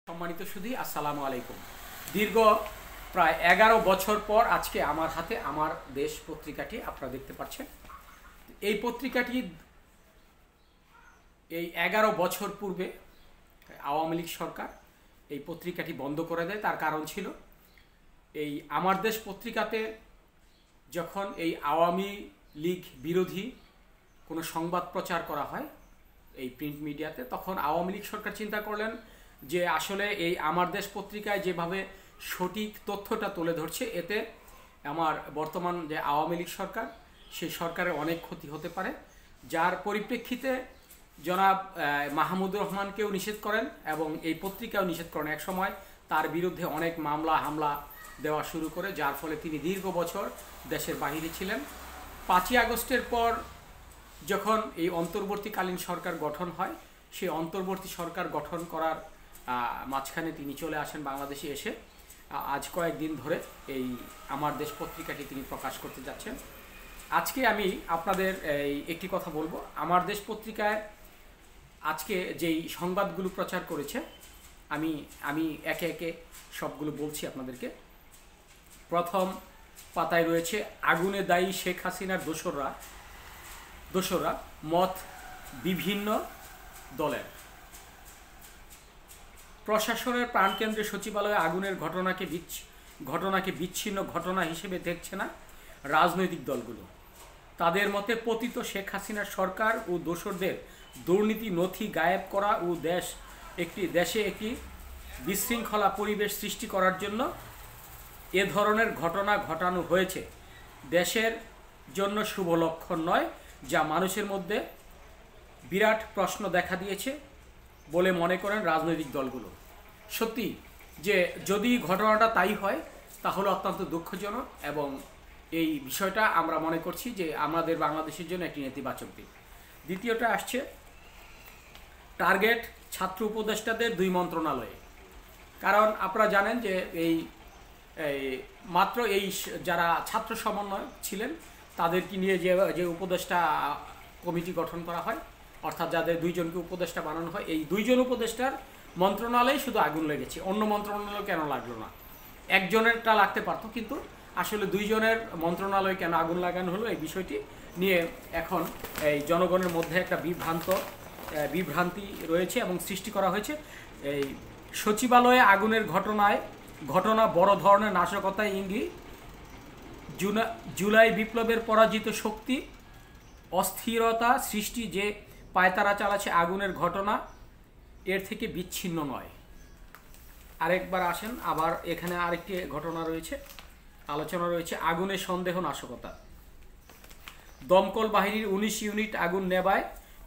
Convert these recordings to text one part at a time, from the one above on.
সম্মানিত সুধী, আসসালামু আলাইকুম। দীর্ঘ প্রায় 11 বছর পর আজকে আমার হাতে আমার দেশ পত্রিকাটি আপনারা দেখতে পাচ্ছেন। এই পত্রিকাটি এই 11 বছর পূর্বে আওয়ামী লীগ সরকার এই পত্রিকাটি বন্ধ করে দেয়। তার কারণ ছিল এই আমার দেশ পত্রিকাতে যখন এই আওয়ামী লীগ বিরোধী কোনো সংবাদ প্রচার করা হয় এই প্রিন্ট মিডিয়াতে, তখন আওয়ামী লীগ সরকার চিন্তা করলেন যে আসলে এই আমার দেশ পত্রিকায় যেভাবে সঠিক তথ্যটা তুলে ধরছে, এতে আমার বর্তমান যে আওয়ামী লীগ সরকার সেই সরকারের অনেক ক্ষতি হতে পারে। যার পরিপ্রেক্ষিতে জনাব মাহমুদুর রহমানকেও নিষেধ করেন এবং এই পত্রিকাও নিষেধ করেন। এক সময় তার বিরুদ্ধে অনেক মামলা হামলা দেওয়া শুরু করে, যার ফলে তিনি দীর্ঘ বছর দেশের বাহিরে ছিলেন। 5ই আগস্টের পর যখন এই অন্তর্বর্তীকালীন সরকার গঠন হয়, সেই অন্তর্বর্তী সরকার গঠন করার মাঝখানে তিনি চলে আসেন বাংলাদেশে। এসে আজ কয়েকদিন ধরে এই আমার দেশ পত্রিকাটি তিনি প্রকাশ করতে যাচ্ছেন। আজকে আমি আপনাদের একটি কথা বলবো। আমার দেশ পত্রিকায় আজকে যেই সংবাদগুলো প্রচার করেছে আমি একে একে সবগুলো বলছি আপনাদেরকে। প্রথম পাতায় রয়েছে আগুনে দায়ী শেখ হাসিনার দোসররা মত বিভিন্ন দলের। প্রশাসনের প্রাণকেন্দ্রে সচিবালয়ে আগুনের ঘটনাকে বিচ্ছিন্ন ঘটনা হিসেবে দেখছে না রাজনৈতিক দলগুলো। তাদের মতে পতিত শেখ হাসিনার সরকার ও দোসরদের দুর্নীতি নথি গায়েব করা ও দেশে একটি বিশৃঙ্খলা পরিবেশ সৃষ্টি করার জন্য এ ধরনের ঘটনা ঘটানো হয়েছে। দেশের জন্য শুভ লক্ষণ নয়, যা মানুষের মধ্যে বিরাট প্রশ্ন দেখা দিয়েছে বলে মনে করেন রাজনৈতিক দলগুলো। সত্যি যে যদি ঘটনাটা তাই হয় তাহলে অত্যন্ত দুঃখজনক, এবং এই বিষয়টা আমরা মনে করছি যে আমাদের বাংলাদেশের জন্য একটি নেতিবাচক দিক। দ্বিতীয়টা আসছে টার্গেট ছাত্র উপদেষ্টাদের 2 মন্ত্রণালয়ে। কারণ আপনারা জানেন যে এই মাত্র এই যারা ছাত্র সমন্বয়ক ছিলেন তাদেরকে নিয়ে যে উপদেষ্টা কমিটি গঠন করা হয়, অর্থাৎ যাদের 2 জনকে উপদেষ্টা বানানো হয়, এই 2 জন উপদেষ্টার মন্ত্রণালয়ে শুধু আগুন লেগেছে, অন্য মন্ত্রণালয় কেন লাগলো না? একজনেরটা লাগতে পারতো, কিন্তু আসলে 2 জনের মন্ত্রণালয় কেন আগুন লাগানো হলো, এই বিষয়টি নিয়ে এখন এই জনগণের মধ্যে একটা বিভ্রান্তি রয়েছে এবং সৃষ্টি করা হয়েছে। এই সচিবালয়ে আগুনের ঘটনা বড় ধরনের নাশকতায় ইঙ্গিত। জুলাই বিপ্লবের পরাজিত শক্তি অস্থিরতা সৃষ্টি যে পায়তারা চালাচ্ছে আগুনের ঘটনা এর থেকে বিচ্ছিন্ন নয়। আরেকবার আসেন, আবার এখানে আরেকটি ঘটনা রয়েছে, আলোচনা রয়েছে আগুনের সন্দেহ নাশকতা। দমকল বাহিনীর 19 ইউনিট আগুন নেভায়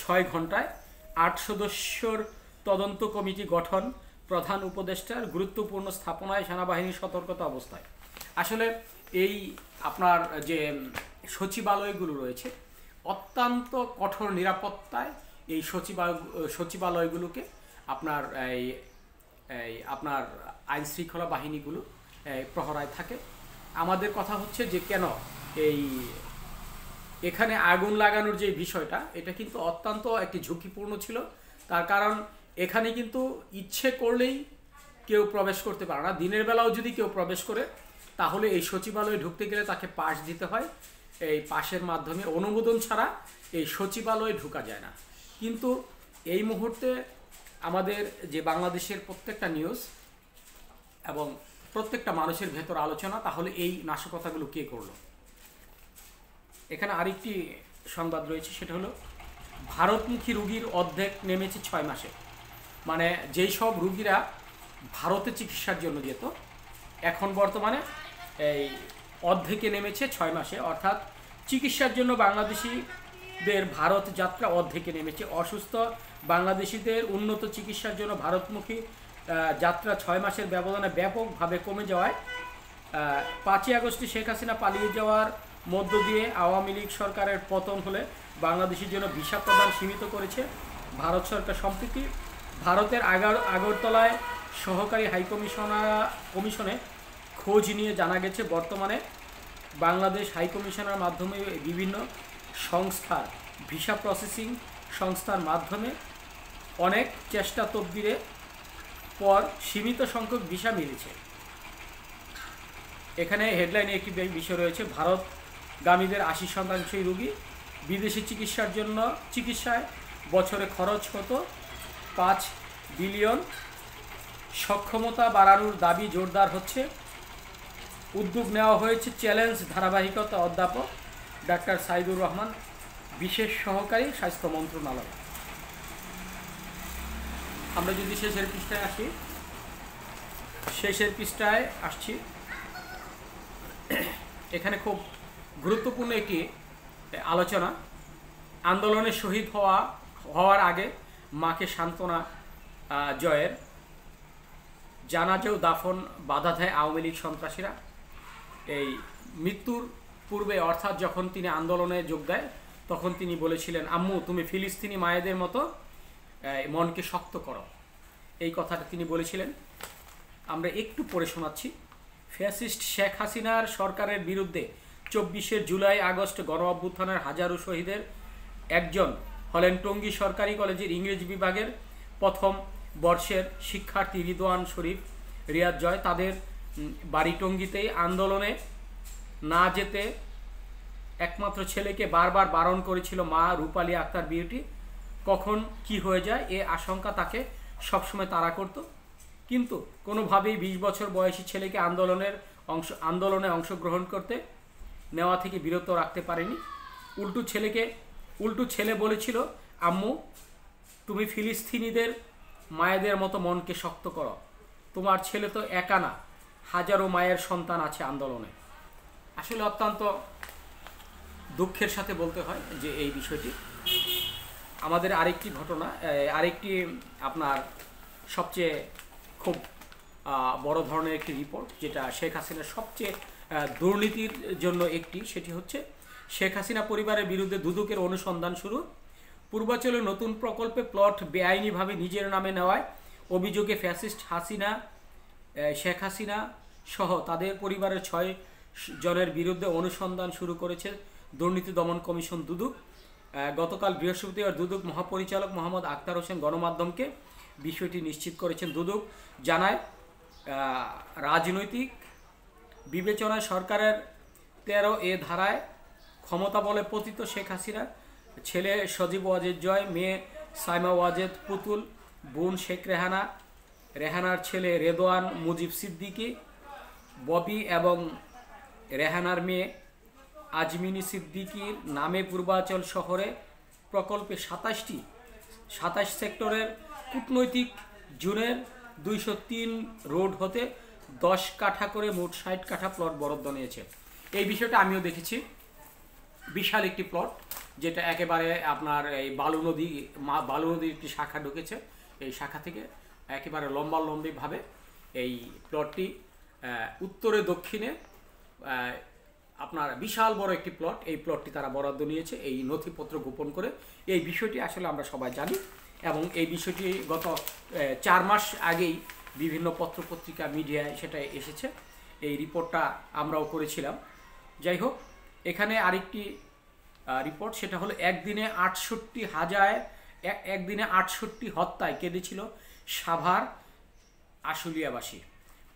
6 ঘন্টায়। 8 সদস্যর তদন্ত কমিটি গঠন। প্রধান উপদেষ্টার গুরুত্বপূর্ণ স্থাপনায় সেনাবাহিনীর সতর্কতা অবস্থায়। আসলে এই আপনার যে সচিবালয়গুলো রয়েছে অত্যন্ত কঠোর নিরাপত্তায় এই সচিবালয়গুলোকে আপনার আপনার আইন শৃঙ্খলা বাহিনীগুলো প্রহরায় থাকে। আমাদের কথা হচ্ছে যে কেন এখানে আগুন লাগানোর যে বিষয়টা, এটা কিন্তু অত্যন্ত একটি ঝুঁকিপূর্ণ ছিল। তার কারণ এখানে কিন্তু ইচ্ছে করলেই কেউ প্রবেশ করতে পারে না। দিনের বেলাও যদি কেউ প্রবেশ করে তাহলে এই সচিবালয়ে ঢুকতে গেলে তাকে পাস দিতে হয়। এই পাসের মাধ্যমে অনুমোদন ছাড়া এই সচিবালয়ে ঢোকা যায় না। কিন্তু এই মুহূর্তে আমাদের যে বাংলাদেশের প্রত্যেকটা নিউজ এবং প্রত্যেকটা মানুষের ভেতর আলোচনা, তাহলে এই নাশকতাগুলো কে করলো? এখানে আরেকটি সংবাদ রয়েছে, সেটা হলো ভারতমুখী রোগীর অর্ধেক নেমেছে 6 মাসে। মানে যেই সব রুগীরা ভারতে চিকিৎসার জন্য যেত, এখন বর্তমানে এই অর্ধেকে নেমেছে 6 মাসে, অর্থাৎ চিকিৎসার জন্য বাংলাদেশিদের ভারত যাত্রা অর্ধেকে নেমেছে। অসুস্থ বাংলাদেশিদের উন্নত চিকিৎসার জন্য ভারতমুখী যাত্রা 6 মাসের ব্যবধানে ব্যাপকভাবে কমে যাওয়ায় 5ই আগস্টে শেখ হাসিনা পালিয়ে যাওয়ার মধ্য দিয়ে আওয়ামী লীগ সরকারের পতন হলে বাংলাদেশের জন্য ভিসা প্রদান সীমিত করেছে ভারত সরকার সম্প্রতি। ভারতের আগরতলায় সহকারী কমিশনে খোঁজ নিয়ে জানা গেছে বর্তমানে বাংলাদেশ হাইকমিশনের মাধ্যমে বিভিন্ন সংস্থার ভিসা প্রসেসিং সংস্থার মাধ্যমে অনেক চেষ্টা তদবিরে পর সীমিত সংখ্যক ভিসা মিলেছে। এখানে হেডলাইনে একটি বিষয় রয়েছে, ভারতগামীদের ৮০% রোগী বিদেশি চিকিৎসায় বছরে খরচ হতো ৫ বিলিয়ন। সক্ষমতা বাড়ানোর দাবি জোরদার হচ্ছে। উদ্যোগ নেওয়া হয়েছে চ্যালেঞ্জ ধারাবাহিকতা। অধ্যাপক ডাক্তার সাইদুর রহমান, বিশেষ সহকারী, স্বাস্থ্য মন্ত্রণালয়। আমরা যদি শেষের পৃষ্ঠায় আসি, এখানে খুব গুরুত্বপূর্ণ একটি আলোচনা। আন্দোলনে শহীদ হওয়ার আগে মাকে সান্ত্বনা জয়ের। জানাজাও দাফন বাধা দেয় আওয়ামী লীগ সন্ত্রাসীরা। এই মৃত্যুর পূর্বে, অর্থাৎ যখন তিনি আন্দোলনে যোগ দেয়, তখন তিনি বলেছিলেন, আম্মু তুমি ফিলিস্তিনি মায়েদের মতো মনকে শক্ত করো। এই কথাটা তিনি বলেছিলেন। আমরা একটু পড়ে শোনাচ্ছি। ফ্যাসিস্ট শেখ হাসিনার সরকারের বিরুদ্ধে ২৪ জুলাই আগস্ট গণ অভ্যুত্থানের হাজারো শহীদের একজন হলেন টঙ্গী সরকারি কলেজের ইংরেজি বিভাগের প্রথম বর্ষের শিক্ষার্থী রিদওয়ান শরীফ রিয়াদ জয়। তাদের বাড়ি টঙ্গীতেই। আন্দোলনে না যেতে একমাত্র ছেলেকে বারবার বারণ করেছিল মা রূপালী আক্তার বিউটি। কখন কি হয়ে যায় এ আশঙ্কা তাকে সবসময় তাড়া করত, কিন্তু কোনোভাবেই ২০ বছর বয়সী ছেলেকে আন্দোলনে অংশগ্রহণ করতে নেওয়া থেকে বিরত রাখতে পারেনি। উল্টো ছেলে বলেছিল, আম্মু তুমি ফিলিস্তিনিদের মায়েদের মতো মনকে শক্ত করো, তোমার ছেলে তো একা না, হাজারো মায়ের সন্তান আছে আন্দোলনে। আসলে অত্যন্ত দুঃখের সাথে বলতে হয় যে এই বিষয়টি। আমাদের আরেকটি ঘটনা, আরেকটি আপনার সবচেয়ে খুব বড় ধরনের একটি রিপোর্ট, যেটা শেখ হাসিনার সবচেয়ে দুর্নীতির জন্য একটি, সেটি হচ্ছে শেখ হাসিনা পরিবারের বিরুদ্ধে দুদকের অনুসন্ধান শুরু। পূর্বাঞ্চলের নতুন প্রকল্পে প্লট বেআইনিভাবে নিজের নামে নেওয়ায় অভিযোগে ফ্যাসিস্ট শেখ হাসিনা সহ তাদের পরিবারের ৬ জনের বিরুদ্ধে অনুসন্ধান শুরু করেছে দুর্নীতি দমন কমিশন দুদক। গতকাল বৃহস্পতিবার দুদক মহাপরিচালক মোহাম্মদ আখতার হোসেন গণমাধ্যমকে বিষয়টি নিশ্চিত করেছেন। দুদক জানায়, রাজনৈতিক বিবেচনায় সরকারের ১৩ ধারায় ক্ষমতা বলে পতিত শেখ হাসিনা ছেলে সজীব ওয়াজেদ জয়, মেয়ে সাইমা ওয়াজেদ পুতুল, বোন শেখ রেহানার ছেলে রেদওয়ান মুজিব সিদ্দিকী, ববি এবং রেহানার মেয়ে আজমিনী সিদ্দিকীর নামে পূর্বাঞ্চল শহরে প্রকল্পে ২৭ সেক্টরের কূটনৈতিক জোনের ২০৩ রোড হতে ১০ কাঠা করে মোট ৬০ কাঠা প্লট বরাদ্দ নিয়েছে। এই বিষয়টা আমিও দেখেছি। বিশাল একটি প্লট, যেটা একেবারে আপনার এই বালু নদীর একটি শাখা ঢুকেছে। এই শাখা থেকে একেবারে লম্বালম্বিভাবে এই প্লটটি উত্তরে দক্ষিণে আপনার বিশাল বড় একটি প্লট। এই প্লটটি তারা বরাদ্দ নিয়েছে এই নথিপত্র গোপন করে। এই বিষয়টি আসলে আমরা সবাই জানি, এবং এই বিষয়টি গত ৪ মাস আগেই বিভিন্ন পত্রপত্রিকা মিডিয়ায় সেটা এসেছে। এই রিপোর্টটা আমরাও করেছিলাম। যাই হোক, এখানে আরেকটি রিপোর্ট, সেটা হলো একদিনে ৬৮ হত্যায় কেঁদেছিল সাভার আশুলিয়াবাসী।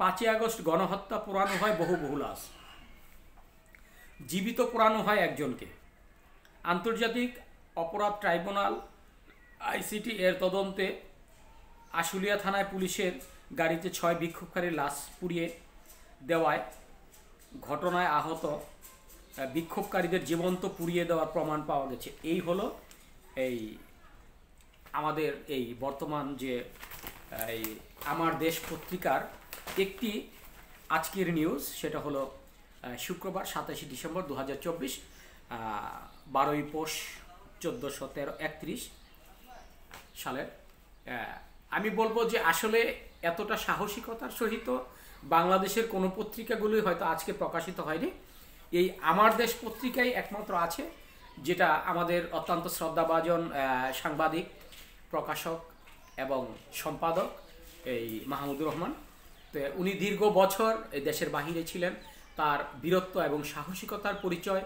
৫ই আগস্ট গণহত্যা পোড়ানো হয় বহু লাশ, জীবিত পোড়ানো হয় একজনকে। আন্তর্জাতিক অপরাধ ট্রাইব্যুনাল আইসিটি এর তদন্তে আশুলিয়া থানায় পুলিশের গাড়িতে ৬ বিক্ষোভকারীর লাশ পুড়িয়ে দেওয়ায় ঘটনায় আহত বিক্ষোভকারীদের জীবন্ত পুড়িয়ে দেওয়ার প্রমাণ পাওয়া গেছে। এই হলো এই আমাদের এই বর্তমান যে এই আমার দেশ পত্রিকার একটি আজকের নিউজ। সেটা হলো শুক্রবার ২৭ ডিসেম্বর ২০২৪, ১২ই পৌষ ১৪৩১ সালের। আমি বলবো যে আসলে এতটা সাহসিকতার সহিত বাংলাদেশের কোনো পত্রিকাগুলোই হয়তো আজকে প্রকাশিত হয়নি। এই আমার দেশ পত্রিকাই একমাত্র আছে, যেটা আমাদের অত্যন্ত শ্রদ্ধাভাজন সাংবাদিক, প্রকাশক এবং সম্পাদক এই মাহমুদুর রহমান। তো উনি দীর্ঘ বছর এই দেশের বাহিরে ছিলেন। তার বীরত্ব এবং সাহসিকতার পরিচয়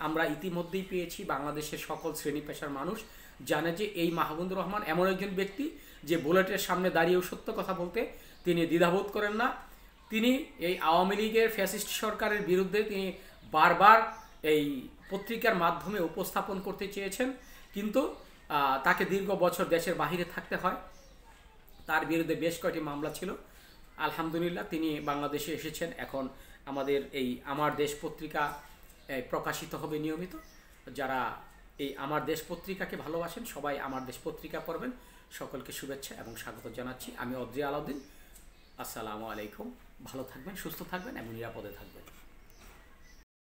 আমরা ইতিমধ্যেই পেয়েছি। বাংলাদেশের সকল শ্রেণী পেশার মানুষ জানে যে এই মাহমুদুর রহমান এমন একজন ব্যক্তি যে বুলেটের সামনে দাঁড়িয়েও সত্য কথা বলতে তিনি দ্বিধাবোধ করেন না। তিনি এই আওয়ামী লীগের ফ্যাসিস্ট সরকারের বিরুদ্ধে তিনি বারবার এই পত্রিকার মাধ্যমে উপস্থাপন করতে চেয়েছেন, কিন্তু তাকে দীর্ঘ বছর দেশের বাহিরে থাকতে হয়। তার বিরুদ্ধে বেশ কয়েকটি মামলা ছিল। আলহামদুলিল্লাহ তিনি বাংলাদেশে এসেছেন। এখন আমাদের এই আমার দেশ পত্রিকা প্রকাশিত হবে নিয়মিত। যারা এই আমার দেশ পত্রিকাকে ভালোবাসেন সবাই আমার দেশ পত্রিকা পড়বেন। সকলকে শুভেচ্ছা এবং স্বাগত জানাচ্ছি। আমি অদ্রি আলাউদ্দিন। আসসালামু আলাইকুম। ভালো থাকবেন, সুস্থ থাকবেন এবং নিরাপদে থাকবেন।